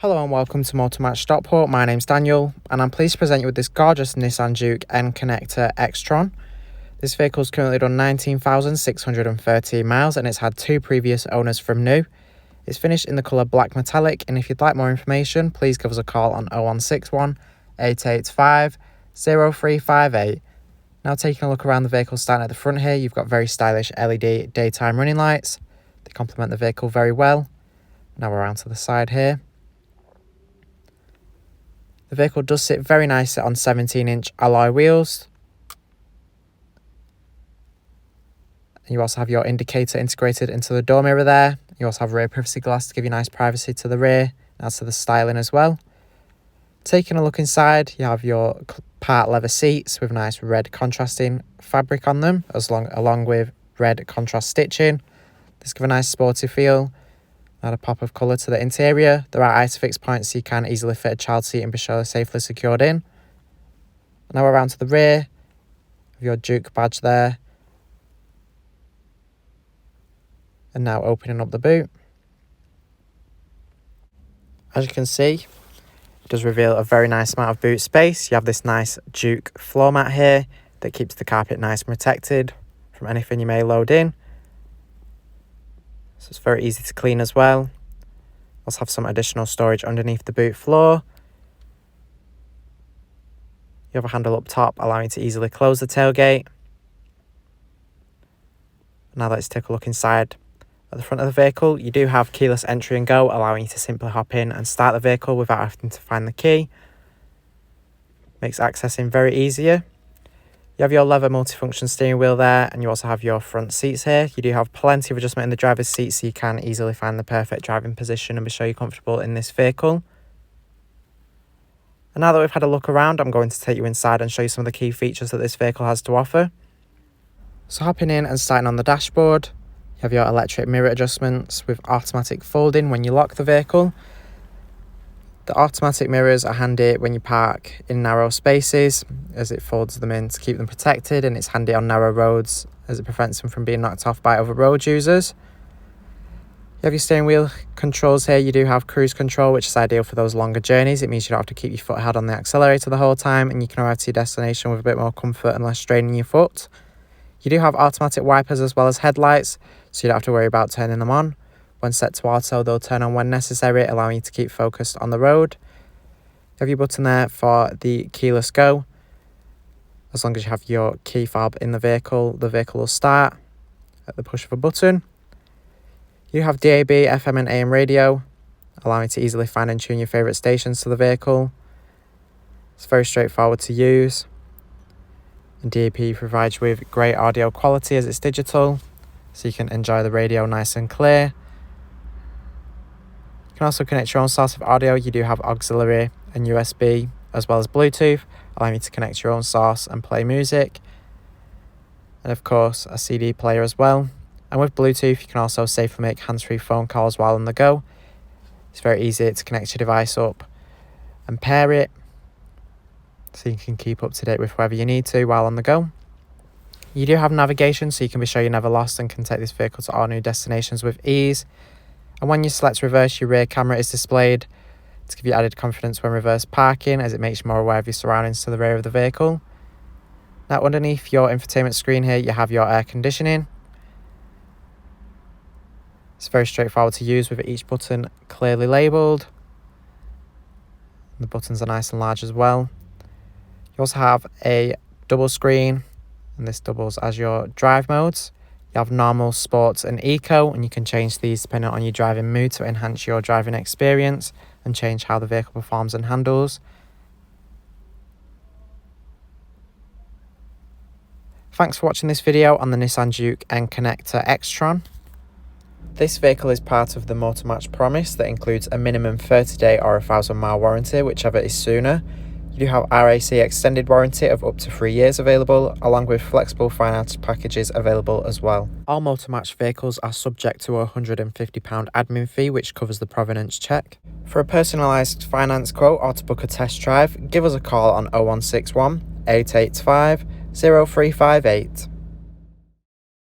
Hello and welcome to Motor Match Stockport. My name's Daniel and I'm pleased to present you with this gorgeous Nissan Juke N-Connecta XTRON. This vehicle's currently done 19,613 miles and it's had two previous owners from new. It's finished in the colour black metallic, and if you'd like more information, please give us a call on 0161 885 0358. Now taking a look around the vehicle, starting at the front here, you've got very stylish LED daytime running lights. They complement the vehicle very well. Now we're around to the side here. The vehicle does sit very nicely on 17-inch alloy wheels. You also have your indicator integrated into the door mirror there. You also have rear privacy glass to give you nice privacy to the rear, and to the styling as well. Taking a look inside, you have your part leather seats with nice red contrasting fabric on them, along with red contrast stitching. This gives a nice sporty feel. Add a pop of colour to the interior. There are ISOFIX points so you can easily fit a child seat and be safely secured in. Now around to the rear, with your Juke badge there. And now opening up the boot. As you can see, it does reveal a very nice amount of boot space. You have this nice Juke floor mat here that keeps the carpet nice and protected from anything you may load in. So it's very easy to clean as well. Also have some additional storage underneath the boot floor. You have a handle up top allowing you to easily close the tailgate. Now let's take a look inside. At the front of the vehicle, you do have keyless entry and go, allowing you to simply hop in and start the vehicle without having to find the key. Makes accessing very easier. You have your leather multifunction steering wheel there, and you also have your front seats here. You do have plenty of adjustment in the driver's seat, so you can easily find the perfect driving position and be sure you're comfortable in this vehicle. And now that we've had a look around, I'm going to take you inside and show you some of the key features that this vehicle has to offer. So hopping in and starting on the dashboard, you have your electric mirror adjustments with automatic folding when you lock the vehicle. The automatic mirrors are handy when you park in narrow spaces, as it folds them in to keep them protected, and it's handy on narrow roads as it prevents them from being knocked off by other road users. You have your steering wheel controls here. You do have cruise control, which is ideal for those longer journeys. It means you don't have to keep your foot held on the accelerator the whole time, and you can arrive to your destination with a bit more comfort and less strain in your foot. You do have automatic wipers as well as headlights, so you don't have to worry about turning them on. When set to auto, they'll turn on when necessary, allowing you to keep focused on the road. You have your button there for the keyless go. As long as you have your key fob in the vehicle will start at the push of a button. You have DAB, FM and AM radio, allowing you to easily find and tune your favourite stations to the vehicle. It's very straightforward to use. And DAB provides you with great audio quality as it's digital, so you can enjoy the radio nice and clear. You can also connect your own source of audio. You do have auxiliary and USB as well as Bluetooth, allowing you to connect your own source and play music. And of course a CD player as well. And with Bluetooth you can also safely make hands-free phone calls while on the go. It's very easy to connect your device up and pair it, so you can keep up to date with whoever you need to while on the go. You do have navigation, so you can be sure you're never lost and can take this vehicle to all new destinations with ease. And when you select reverse, your rear camera is displayed to give you added confidence when reverse parking, as it makes you more aware of your surroundings to the rear of the vehicle. Now underneath your infotainment screen here, you have your air conditioning. It's very straightforward to use with each button clearly labelled. The buttons are nice and large as well. You also have a double screen, and this doubles as your drive modes. You have normal, sports and eco, and you can change these depending on your driving mood to enhance your driving experience and change how the vehicle performs and handles. Thanks for watching this video on the Nissan Juke N-Connecta XTRON. This vehicle is part of the Motor Match promise that includes a minimum 30-day or 1,000-mile warranty, whichever is sooner. You do have RAC extended warranty of up to 3 years available, along with flexible finance packages available as well. All Motor Match vehicles are subject to a £150 admin fee, which covers the provenance check. For a personalised finance quote or to book a test drive, give us a call on 0161 885 0358.